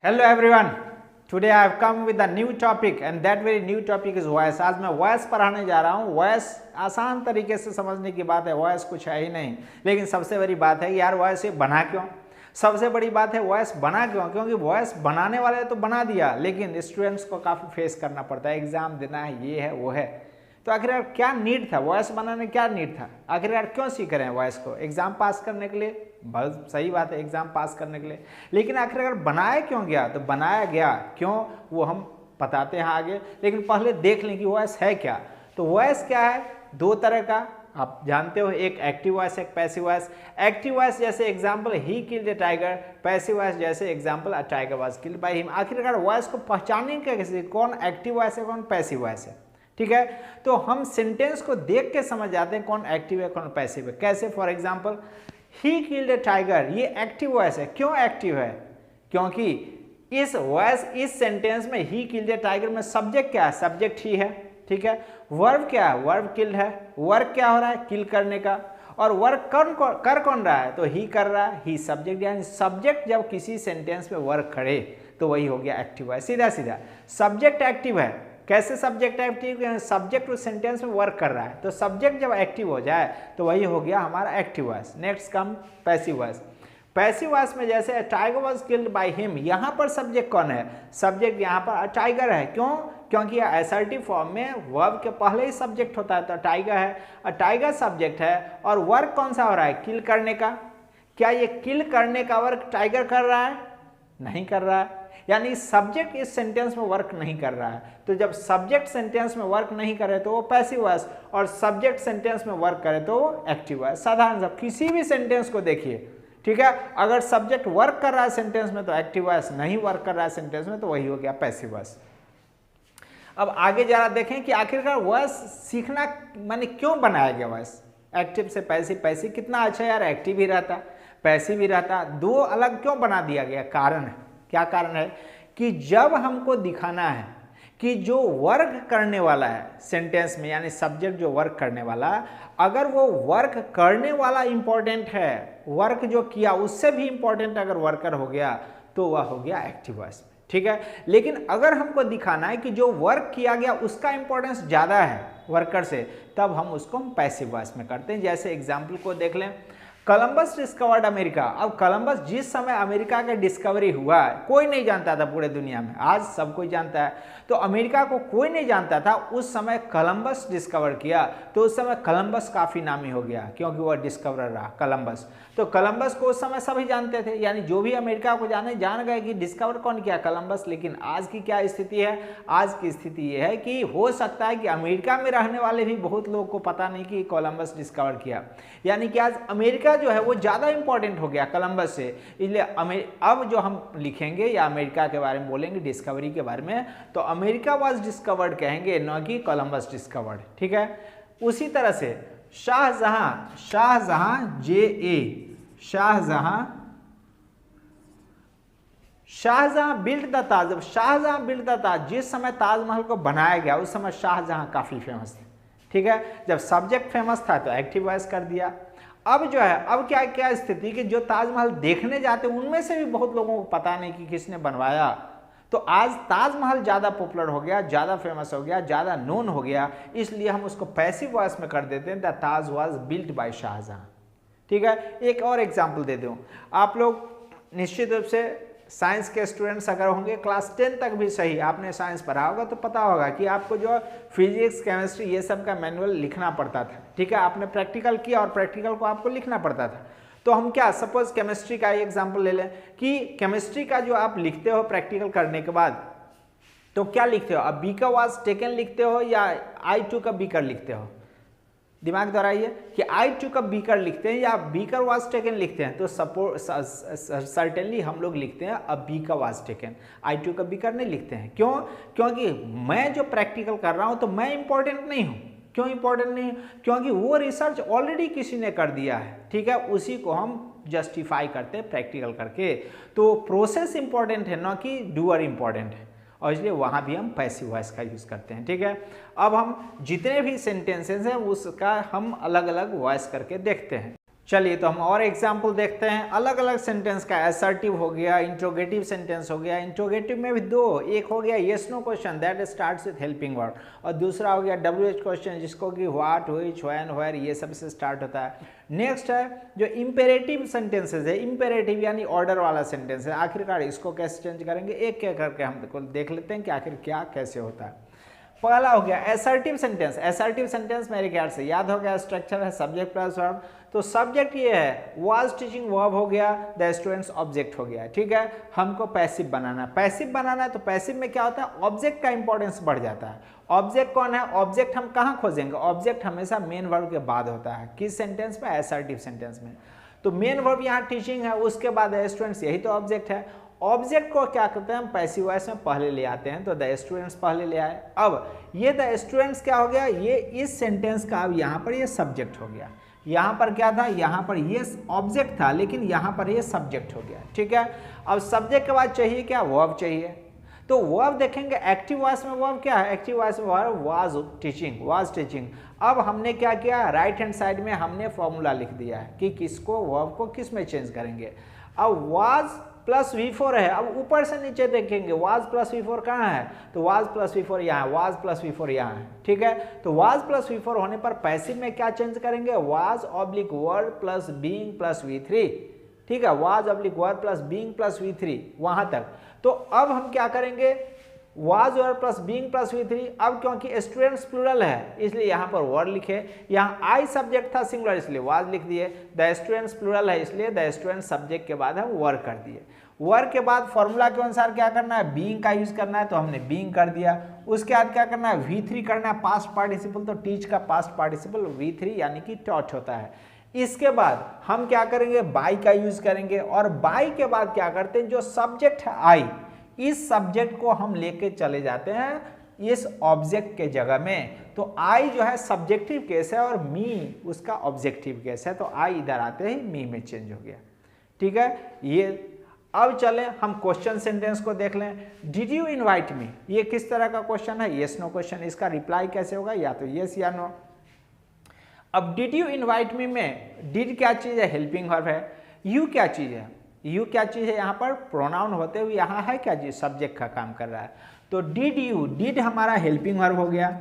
Hello everyone. Today I have come with a new topic and that very new topic is voice. आज मैं voice पढ़ाने जा रहा हूँ। voice आसान तरीके से समझने की बात है, voice कुछ है ही नहीं, लेकिन सबसे बड़ी बात है कि यार voice ये बना क्यों। सबसे बड़ी बात है voice बना क्यों, क्योंकि voice बनाने वाले तो बना दिया, लेकिन स्टूडेंट्स को काफ़ी फेस करना पड़ता है, एग्जाम देना है, ये है वो है। तो आखिर यार क्या नीड था, वॉइस बनाने क्या नीड था, आखिर यार क्यों सीख रहे हैं वॉइस को, एग्जाम पास करने के लिए। बहुत सही बात है, एग्जाम पास करने के लिए, लेकिन आखिर अगर बनाया क्यों गया, तो बनाया गया क्यों वो हम बताते हैं आगे, लेकिन पहले देख लें कि वॉइस है क्या। तो वॉइस क्या है, दो तरह का आप जानते हो, एक एक्टिव वॉइस, एक पैसिव वॉइस। एक्टिव वॉइस जैसे example he killed a tiger, passive voice जैसे example a tiger was killed by him. आखिरकार वॉइस को पहचानेंगे कैसे, कौन एक्टिव वॉइस है कौन पैसिव वॉइस है, ठीक है। तो हम सेंटेंस को देख के समझ जाते हैं कौन एक्टिव है कौन पैसिव है। कैसे, for example he killed a tiger, ये एक्टिव वॉइस है। क्यों एक्टिव है, क्योंकि इस वॉइस इस सेंटेंस में ही किल्ड ए टाइगर में सब्जेक्ट क्या है, सब्जेक्ट ही है, ठीक है। वर्ब क्या है, वर्ब किल्ड है। वर्क क्या हो रहा है, किल करने का, और वर्क कर कौन रहा है, तो ही कर रहा है, ही सब्जेक्ट। यानी सब्जेक्ट जब किसी सेंटेंस में वर्क करे तो वही हो गया एक्टिव वॉइस। सीधा सीधा सब्जेक्ट एक्टिव है। कैसे सब्जेक्ट एक्टिव, सब्जेक्ट उस सेंटेंस में वर्क कर रहा है, तो सब्जेक्ट जब एक्टिव हो जाए तो वही हो गया हमारा active voice. Next come passive voice. Passive voice में जैसे tiger was killed by him, यहाँ पर सब्जेक्ट कौन है, सब्जेक्ट यहाँ पर टाइगर है। क्यों, क्योंकि असर्टिव फॉर्म में वर्ब के पहले ही सब्जेक्ट होता है, तो टाइगर है, टाइगर सब्जेक्ट है, और वर्क कौन सा हो रहा है, किल करने का। क्या ये किल करने का वर्क टाइगर कर रहा है, नहीं कर रहा है, यानी सब्जेक्ट इस सेंटेंस में वर्क नहीं कर रहा है। तो जब सब्जेक्ट सेंटेंस में वर्क नहीं करे तो वो पैसिव वॉइस, और सब्जेक्ट सेंटेंस में वर्क करे तो वो एक्टिव वॉइस। साधारण सा किसी भी सेंटेंस को देखिए, ठीक है, अगर सब्जेक्ट वर्क कर रहा है सेंटेंस में तो एक्टिव वॉइस, नहीं वर्क कर रहा है सेंटेंस में तो वही हो गया पैसिव वॉइस। अब आगे जरा देखें कि आखिरकार वॉइस सीखना माने क्यों बनाया गया वॉइस, एक्टिव से पैसिव। पैसिव कितना अच्छा यार, एक्टिव ही रहता पैसिव भी रहता, दो अलग क्यों बना दिया गया। कारण है, क्या कारण है कि जब हमको दिखाना है कि जो वर्क करने वाला है सेंटेंस में, यानी सब्जेक्ट जो वर्क करने वाला, अगर वो वर्क करने वाला इंपॉर्टेंट है, वर्क जो किया उससे भी इंपॉर्टेंट अगर वर्कर हो गया तो वह हो गया एक्टिव वॉइस, ठीक है। लेकिन अगर हमको दिखाना है कि जो वर्क किया गया उसका इंपॉर्टेंस ज़्यादा है वर्कर से, तब हम उसको पैसिव वॉइस में करते हैं। जैसे एग्जाम्पल को देख लें, कोलंबस डिस्कवर्ड अमेरिका। अब कोलंबस जिस समय अमेरिका का डिस्कवरी हुआ, कोई नहीं जानता था पूरे दुनिया में, आज सब कोई जानता है, तो अमेरिका को कोई नहीं जानता था। उस समय कोलंबस डिस्कवर किया, तो उस समय कोलंबस काफ़ी नामी हो गया क्योंकि वह डिस्कवरर रहा कोलंबस। तो कोलंबस को उस समय सभी जानते थे, यानी जो भी अमेरिका को जान गए कि डिस्कवर कौन किया, कोलंबस। लेकिन आज की क्या स्थिति है, आज की स्थिति यह है कि हो सकता है कि अमेरिका में रहने वाले भी बहुत लोगों को पता नहीं कि कोलंबस डिस्कवर किया, यानी कि आज अमेरिका जो है वो ज़्यादा इंपॉर्टेंट हो गया कोलंबस से। इसलिए अब जो हम लिखेंगे या अमेरिका के बारे में बोलेंगे, डिस्कवरी के बारे में, तो अमेरिका वाज डिस्कवर्ड कहेंगे, न कि कोलंबस डिस्कवर्ड, ठीक है। उसी तरह से शाहजहां, शाहजहां बिल्ड द ताज। जब शाहजहां बिल्ड द ताज, जिस समय ताजमहल को बनाया गया उस समय शाहजहां काफी फेमस थे, ठीक है। जब सब्जेक्ट फेमस था तो एक्टिव वॉइस कर दिया। अब जो है, अब क्या स्थिति कि जो ताजमहल देखने जाते उनमें से भी बहुत लोगों को पता नहीं कि किसने बनवाया, तो आज ताजमहल ज़्यादा पॉपुलर हो गया, ज़्यादा फेमस हो गया, ज़्यादा नोन हो गया, इसलिए हम उसको पैसिव वॉइस में कर देते हैं, the Taj was built by Shahjahan, ठीक है। एक और एग्जाम्पल दे दूँ, आप लोग निश्चित रूप से साइंस के स्टूडेंट्स अगर होंगे, क्लास 10 तक भी सही आपने साइंस पढ़ा होगा तो पता होगा कि आपको जो फिजिक्स केमिस्ट्री ये सब का मैनुअल लिखना पड़ता था, ठीक है। आपने प्रैक्टिकल किया और प्रैक्टिकल को आपको लिखना पड़ता था। तो हम क्या, सपोज केमिस्ट्री का एग्जाम्पल ले लें कि केमिस्ट्री का जो आप लिखते हो प्रैक्टिकल करने के बाद, तो क्या लिखते हो, अब बीकर वाज टेकन लिखते हो या आई टूक अ बीकर लिखते हो, दिमाग दोहराइए कि आई टूक अ बीकर लिखते हैं या बीकर वाज टेकन लिखते हैं। तो सर्टेनली हम लोग लिखते हैं अ बीकर वाज टेकन, आई टूक अ बीकर नहीं लिखते हैं। क्यों, क्योंकि मैं जो प्रैक्टिकल कर रहा हूं तो मैं इंपॉर्टेंट नहीं हूं। क्यों इंपॉर्टेंट नहीं, क्योंकि वो रिसर्च ऑलरेडी किसी ने कर दिया है, ठीक है, उसी को हम जस्टिफाई करते हैं प्रैक्टिकल करके। तो प्रोसेस इंपॉर्टेंट है, ना कि डूअर इंपॉर्टेंट है, और इसलिए वहाँ भी हम पैसिव वॉइस का यूज़ करते हैं, ठीक है। अब हम जितने भी सेंटेंसेस हैं उसका हम अलग अलग वॉइस करके देखते हैं। चलिए तो हम और एग्जाम्पल देखते हैं। अलग अलग सेंटेंस का असर्टिव हो गया, इंट्रोगेटिव सेंटेंस हो गया। इंट्रोगेटिव में भी दो, एक हो गया yes no question that starts with helping verb, और दूसरा हो गया WH क्वेश्चन जिसको कि व्हाट, व्हिच, व्हेन, वेयर ये सब से स्टार्ट होता है। नेक्स्ट है जो इंपेरेटिव सेंटेंसेस है, इंपेरेटिव यानी ऑर्डर वाला सेंटेंस है। आखिरकार इसको कैसे चेंज करेंगे, एक एक करके हम देख लेते हैं कि आखिर क्या कैसे होता है। पहला हो गया असर्टिव सेंटेंस। असर्टिव सेंटेंस मेरे ख्याल से याद हो गया, स्ट्रक्चर है सब्जेक्ट प्लस वर्ब। तो सब्जेक्ट ये है, वाज टीचिंग वर्ब हो गया, द स्टूडेंट्स ऑब्जेक्ट हो गया। ठीक है, हमको पैसिव बनाना, पैसिव बनाना है। तो पैसिव में क्या होता है, ऑब्जेक्ट का इंपॉर्टेंस बढ़ जाता है। ऑब्जेक्ट कौन है, ऑब्जेक्ट हम कहाँ खोजेंगे, ऑब्जेक्ट हमेशा मेन वर्ब के बाद होता है। किस सेंटेंस में, असर्टिव सेंटेंस में। तो मेन वर्ब यहाँ टीचिंग है, उसके बाद स्टूडेंट्स, यही तो ऑब्जेक्ट है। ऑब्जेक्ट को क्या करते हैं हम पैसिव वॉइस में पहले ले आते हैं, तो द स्टूडेंट्स पहले ले आए। अब ये द स्टूडेंट्स क्या हो गया, ये इस सेंटेंस का अब यहाँ पर ये सब्जेक्ट हो गया। यहाँ पर क्या था, यहाँ पर ये ऑब्जेक्ट था, लेकिन यहाँ पर ये सब्जेक्ट हो गया। ठीक है, अब सब्जेक्ट के बाद चाहिए क्या, वर्ब चाहिए। तो वर्ब देखेंगे, एक्टिव वॉइस में वर्ब क्या है, एक्टिव वॉइस में verb was teaching, was teaching. अब हमने क्या किया, राइट हैंड साइड में हमने फॉर्मूला लिख दिया है कि किसको, वर्ब को किस में चेंज करेंगे। अब वाज प्लस V4 है, अब ऊपर से नीचे देखेंगे वाज प्लस V4 कहाँ है, तो वाज प्लस V4 यहाँ है, वाज प्लस V4 यहाँ है। ठीक है, तो वाज प्लस V4 होने पर पैसिव में क्या चेंज करेंगे, was oblique verb plus being plus V3। ठीक है, was oblique verb plus being plus V3 वहां तक। तो अब हम क्या करेंगे, was verb plus being plus V3। अब क्योंकि स्टूडेंट्स प्लूरल है इसलिए यहाँ पर वर्ड लिखे, यहाँ आई सब्जेक्ट था सिंगुलर इसलिए वाज लिख दिए। द स्टूडेंट्स प्लूरल है इसलिए द स्टूडेंट्स सब्जेक्ट के बाद हम वर्ड कर दिए। वर्ड के बाद फॉर्मूला के अनुसार क्या करना है, बीइंग का यूज करना है, तो हमने बीइंग कर दिया। उसके बाद क्या करना है, V3 करना है, पास्ट पार्टिसिपल, तो टीच का पास्ट पार्टिसिपल V3 यानी कि टॉट होता है। इसके बाद हम क्या करेंगे, बाय का यूज करेंगे, और बाय के बाद क्या करते हैं, जो सब्जेक्ट है आई, इस सब्जेक्ट को हम लेके चले जाते हैं इस ऑब्जेक्ट के जगह में। तो आई जो है सब्जेक्टिव केस है और मी उसका ऑब्जेक्टिव केस है, तो आई इधर आते ही मी में चेंज हो गया। ठीक है, ये अब चले हम क्वेश्चन सेंटेंस को देख लें। डिड यू इनवाइट मी, ये किस तरह का क्वेश्चन है, येस नो क्वेश्चन। इसका रिप्लाई कैसे होगा, या तो येस या नो। अब डिड यू इनवाइट मी में डिड क्या चीज है, हेल्पिंग वर्ब है। यू क्या चीज है, यू क्या चीज है, यहाँ पर प्रोनाउन होते हुए यहाँ है क्या चीज, सब्जेक्ट का काम कर रहा है। तो डिड यू, डिड हमारा हेल्पिंग वर्ब हो गया,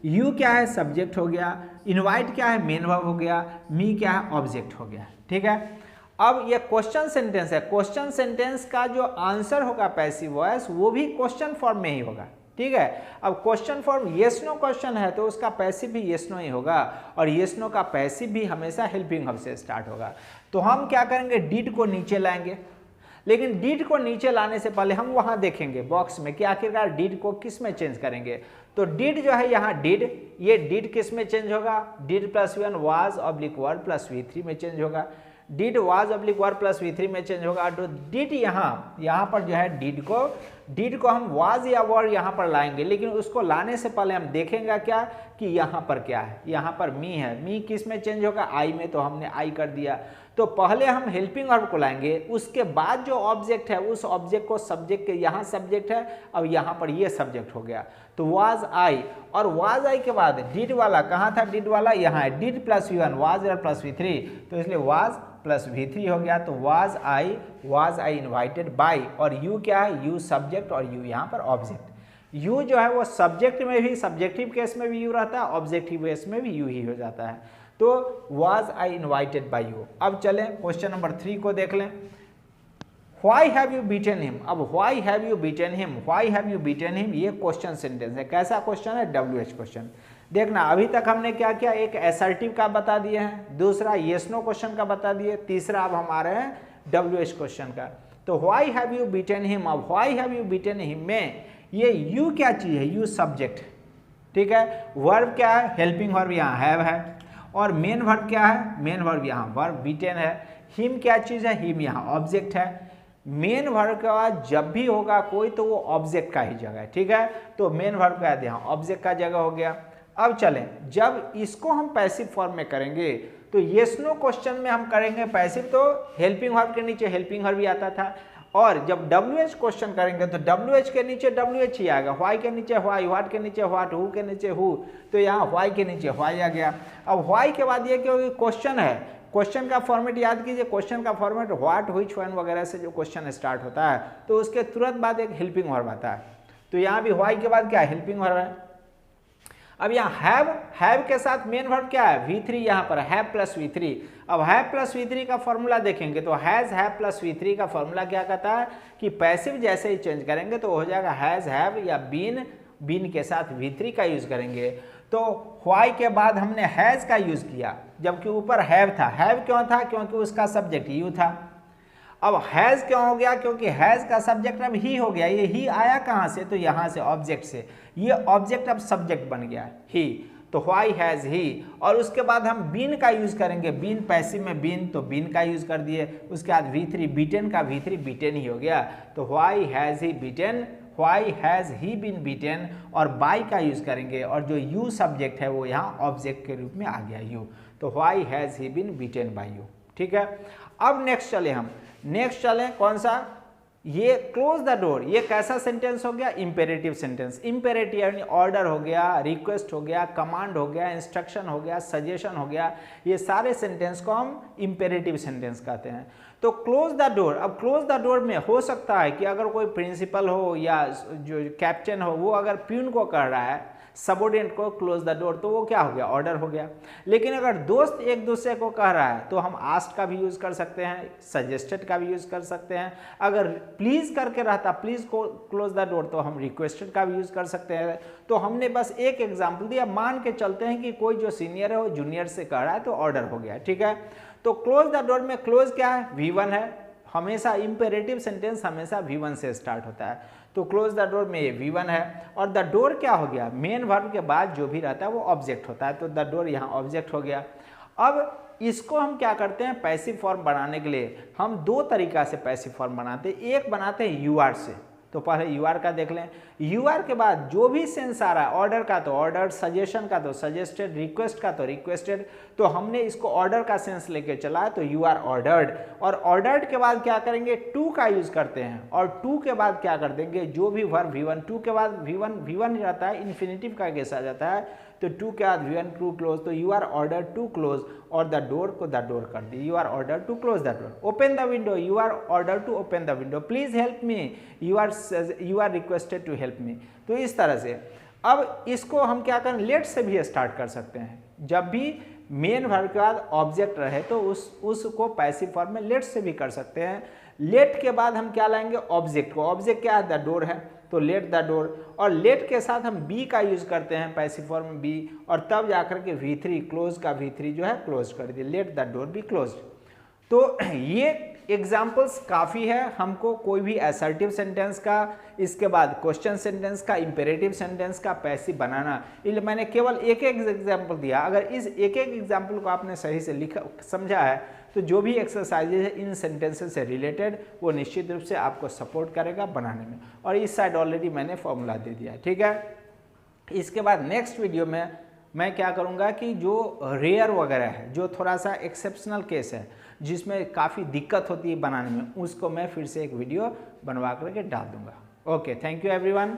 यू क्या है सब्जेक्ट हो गया, इनवाइट क्या है मेन वर्ब हो गया, मी क्या है ऑब्जेक्ट हो गया। ठीक है, अब ये क्वेश्चन सेंटेंस है। क्वेश्चन सेंटेंस का जो आंसर होगा पैसिव वॉइस वो भी क्वेश्चन फॉर्म में ही होगा। ठीक है, अब question form yes no question है तो उसका पैसिव भी येस नो ही होगा, और येस नो का पैसिव भी हमेशा हेल्पिंग वर्ब से स्टार्ट होगा। तो हम क्या करेंगे, डिड को नीचे लाएंगे, लेकिन डिड को नीचे लाने से पहले हम वहां देखेंगे बॉक्स में कि आखिरकार डिड को किस में चेंज करेंगे। तो डिड जो है यहाँ डिड, ये डिड किस में चेंज होगा, did plus one was oblique verb plus V3 में चेंज होगा। Did was oblique verb plus V3 में चेंज होगा। तो डिड यहाँ पर जो है डिड को हम वाज या वर्ड यहाँ पर लाएंगे, लेकिन उसको लाने से पहले हम देखेंगे क्या कि यहाँ पर क्या है, यहाँ पर मी है। मी किस में चेंज होगा, आई में, तो हमने आई कर दिया। तो पहले हम हेल्पिंग वर्ब को लाएंगे, उसके बाद जो ऑब्जेक्ट है उस ऑब्जेक्ट को सब्जेक्ट के, यहाँ सब्जेक्ट है, अब यहाँ पर ये सब्जेक्ट हो गया। तो वाज आई, और वाज आई के बाद डिड वाला कहाँ था, डिड वाला यहाँ है, did plus V1 was plus V3, तो इसलिए वाज प्लस V3 हो गया। तो वाज आई इन्वाइटेड बाई, और यू क्या है, यू सब्जेक्ट और यू यहाँ पर ऑब्जेक्ट। यू जो है वो सब्जेक्ट में भी, सब्जेक्टिव केस में भी यू रहता है, ऑब्जेक्टिव केस में भी यू ही हो जाता है। तो was I invited by you. अब चलें क्वेश्चन नंबर 3 को देख लें। Why have you beaten him? अब why have you beaten him? Why have you beaten him? ये क्वेश्चन सेंटेंस है। कैसा क्वेश्चन है, WH क्वेश्चन। देखना अभी तक हमने क्या किया, एक असर्टिव का बता दिए हैं, दूसरा येस नो क्वेश्चन का बता दिए, तीसरा अब हम आ रहे हैं WH क्वेश्चन का। तो why have you beaten him? अब why have you beaten him में ये यू क्या चीज है, यू सब्जेक्ट। ठीक है, वर्ब क्या है, हेल्पिंग वर्ब यहाँ हैव है, और मेन वर्ब क्या है, मेन वर्ब यहाँ वर्ब बीटेन है। हिम क्या चीज है, हिम यहाँ ऑब्जेक्ट है। मेन वर्ब के बाद जब भी होगा कोई तो वो ऑब्जेक्ट का ही जगह है। ठीक है, तो मेन वर्ब का यहाँ ऑब्जेक्ट का जगह हो गया। अब चलें, जब इसको हम पैसिव फॉर्म में करेंगे तो येस नो क्वेश्चन में हम करेंगे पैसिव, तो हेल्पिंग वर्ब के नीचे हेल्पिंग वर्ब भी आता था, और जब WH क्वेश्चन करेंगे तो WH के नीचे WH ही आएगा, व्हाई के नीचे व्हाई, व्हाट के नीचे व्हाट, हु के नीचे हु, तो यहाँ व्हाई के नीचे व्हाई आ गया। अब व्हाई के बाद ये क्योंकि क्वेश्चन है, क्वेश्चन का फॉर्मेट याद कीजिए, क्वेश्चन का फॉर्मेट व्हाट, व्हिच, व्हेन वगैरह से जो क्वेश्चन स्टार्ट होता है तो उसके तुरंत बाद एक हेल्पिंग वर्ब आता है। तो यहाँ भी व्हाई के बाद क्या है, हेल्पिंग वर्ब है। अब यहाँ हैव के साथ मेन वर्ब क्या है, V3 यहाँ पर हैव प्लस V3। अब हैव प्लस V3 का फॉर्मूला देखेंगे तो हैज हैव प्लस V3 का फॉर्मूला क्या कहता है कि पैसिव जैसे ही चेंज करेंगे तो हो जाएगा हैज हैव या बीन के साथ V3 का यूज करेंगे। तो व्हाई के बाद हमने हैज का यूज किया जबकि ऊपर हैव था। हैव क्यों था, क्योंकि उसका सब्जेक्ट यू था। अब हैज क्यों हो गया, क्योंकि हैज का सब्जेक्ट अब ही हो गया। ये ही आया कहाँ से, तो यहाँ से ऑब्जेक्ट से। ये ऑब्जेक्ट अब सब्जेक्ट बन गया ही, तो व्हाई हैज ही। और उसके बाद हम बीन का यूज करेंगे, बीन पैसिव में बीन, तो बीन का यूज कर दिए। उसके बाद V3 बीटेन का V3 बीटेन ही हो गया। तो why has he beaten, why has he been beaten, और बाय का यूज करेंगे और जो यू सब्जेक्ट है वो यहाँ ऑब्जेक्ट के रूप में आ गया यू। तो why has he been beaten by you. ठीक है, अब नेक्स्ट चले कौन सा, ये क्लोज द डोर। ये कैसा सेंटेंस हो गया, इंपेरेटिव सेंटेंस। इंपेरेटिव यानी ऑर्डर हो गया, रिक्वेस्ट हो गया, कमांड हो गया, इंस्ट्रक्शन हो गया, सजेशन हो गया। ये सारे सेंटेंस को हम इंपेरेटिव सेंटेंस कहते हैं। तो क्लोज द डोर, अब क्लोज द डोर में हो सकता है कि अगर कोई प्रिंसिपल हो या जो कैप्टन हो वो अगर प्यून को कह रहा है सबऑर्डिनेट को क्लोज द डोर, तो वो क्या हो गया, ऑर्डर हो गया। लेकिन अगर दोस्त एक दूसरे को कह रहा है तो हम आस्क्ड का भी यूज कर सकते हैं, सजेस्टेड का भी यूज कर सकते हैं। अगर प्लीज करके रहता प्लीज को क्लोज द डोर, तो हम रिक्वेस्टेड का भी यूज कर सकते हैं। तो हमने बस एक एग्जाम्पल दिया, मान के चलते हैं कि कोई जो सीनियर है वो जूनियर से कह रहा है तो ऑर्डर हो गया। ठीक है, तो क्लोज द डोर में क्लोज क्या है, V1 है। हमेशा इंपेरेटिव सेंटेंस हमेशा V1 से स्टार्ट होता है। तो क्लोज द डोर में ये V1 है। और द डोर क्या हो गया, मेन वर्ब के बाद जो भी रहता है वो ऑब्जेक्ट होता है। तो द डोर यहाँ ऑब्जेक्ट हो गया। अब इसको हम क्या करते हैं, पैसिव फॉर्म बनाने के लिए हम दो तरीका से पैसिव फॉर्म बनाते हैं। एक बनाते हैं UR से, तो पहले UR का देख लें। UR के बाद जो भी सेंस आ रहा है, ऑर्डर का तो ऑर्डर, सजेशन का तो सजेस्टेड, रिक्वेस्ट का तो रिक्वेस्टेड, तो हमने इसको ऑर्डर का सेंस लेके चला है तो यू आर ऑर्डर्ड। और ऑर्डर्ड के बाद क्या करेंगे, टू का यूज करते हैं। और टू के बाद क्या कर देंगे, जो भी वर्ब V1, टू के बाद V1 रहता है, इन्फिनिटिव का केस आ जाता है, तो टू के बाद V1 टू क्लोज, तो you are order to close, और द डोर को द डोर कर दी, you are order to close the door. Open the window, you are order to open the window. Please help me, you are requested to help me. तो इस तरह से अब इसको हम क्या करें, लेट से भी स्टार्ट कर सकते हैं। जब भी मेन वर्ब के बाद ऑब्जेक्ट रहे तो उसको पैसिव फॉर्म में लेट से भी कर सकते हैं। लेट के बाद हम क्या लाएंगे, ऑब्जेक्ट को। ऑब्जेक्ट क्या है, द डोर है, तो लेट द डोर। और लेट के साथ हम बी का यूज करते हैं, पैसिव फॉर्म में बी, और तब जाकर के V3 क्लोज का V3 जो है क्लोज कर दिए, let the door be close. तो ये एग्जाम्पल्स काफ़ी है हमको कोई भी असर्टिव सेंटेंस का, इसके बाद क्वेश्चन सेंटेंस का, इंपेरेटिव सेंटेंस का पैसिव बनाना। इसलिए मैंने केवल एक एक एग्जाम्पल दिया। अगर इस एक एक एग्जाम्पल को आपने सही से लिखा समझा है तो जो भी एक्सरसाइजेज है इन सेंटेंसेस से रिलेटेड वो निश्चित रूप से आपको सपोर्ट करेगा बनाने में। और इस साइड ऑलरेडी मैंने फॉर्मूला दे दिया, ठीक है। इसके बाद नेक्स्ट वीडियो में मैं क्या करूँगा कि जो रेयर वगैरह है, जो थोड़ा सा एक्सेप्शनल केस है जिसमें काफ़ी दिक्कत होती है बनाने में, उसको मैं फिर से एक वीडियो बनवा करके डाल दूंगा। Okay, thank you everyone.